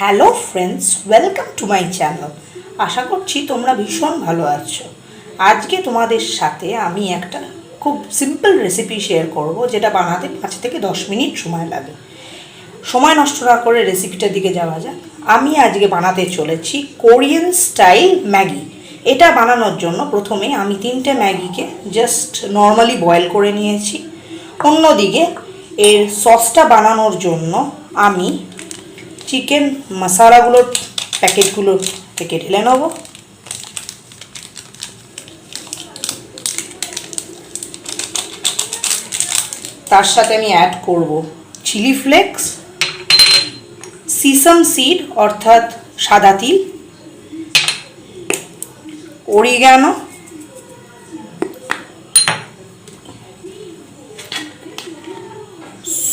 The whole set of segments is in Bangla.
Hello friends, welcome to my channel. আশা করছি তোমরা ভীষণ ভালো আছো। আজকে তোমাদের সাথে আমি একটা খুব সিম্পল রেসিপি শেয়ার করব, যেটা বানাতে 5 থেকে 10 মিনিট সময় লাগে। সময় নষ্ট না করে রেসিপিটার দিকে যাওয়া যাক। আমি আজকে বানাতে চলেছি কোরিয়ান স্টাইল ম্যাগি। এটা বানানোর জন্য প্রথমে আমি 3টে ম্যাগিকে জাস্ট নর্মালি বয়েল করে নিয়েছি। অন্যদিকে এর সসটা বানানোর জন্য আমি চিকেন মশলাগুলোর প্যাকেটগুলো থেকে ঢেলে নেব। তার সাথে আমি অ্যাড করব চিলি ফ্লেক্স, সিসাম সিড অর্থাৎ সাদা তিল, oregano,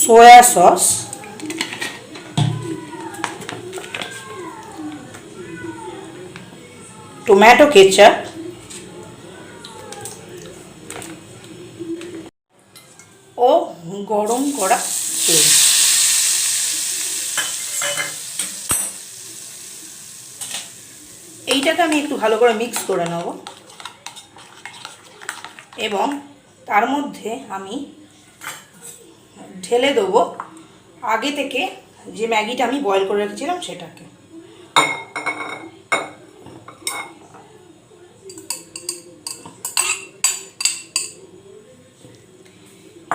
soya sauce, tomato ketchup ও গরম করা তেল। এইটাকে আমি একটু ভালো করে মিক্স করে নেব এবং তার মধ্যে আমি ঢেলে দেবো আগে থেকে যে ম্যাগিটা আমি বয়েল করে রেখেছিলাম সেটাকে।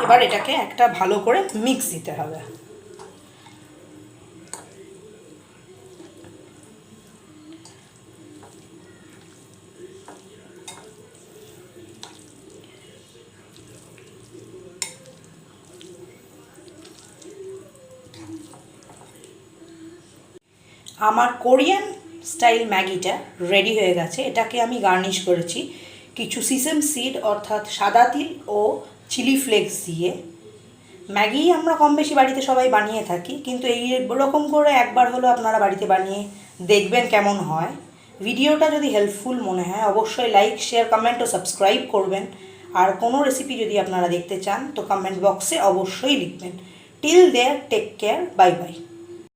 এবার এটাকে একটা ভালো করে মিক্স দিতে হবে। আমার কোরিয়ান স্টাইল ম্যাগিটা রেডি হয়ে গেছে। এটাকে আমি গার্নিশ করেছি কিছু সিসাম সিড অর্থাৎ সাদা তিল ও চিলি ফ্লেক্স দিয়ে। ম্যাগি আমরা কম বেশি বাড়িতে সবাই বানিয়ে থাকি, কিন্তু এই রকম করে একবার হলো আপনারা বাড়িতে বানিয়ে দেখবেন কেমন হয়। ভিডিওটা যদি হেল্পফুল মনে হয় অবশ্যই লাইক, শেয়ার, কমেন্ট ও সাবস্ক্রাইব করবেন। আর কোনো রেসিপি যদি আপনারা দেখতে চান তো কমেন্ট বক্সে অবশ্যই লিখবেন। টিল দেয়ার, টেক কেয়ার, বাই বাই।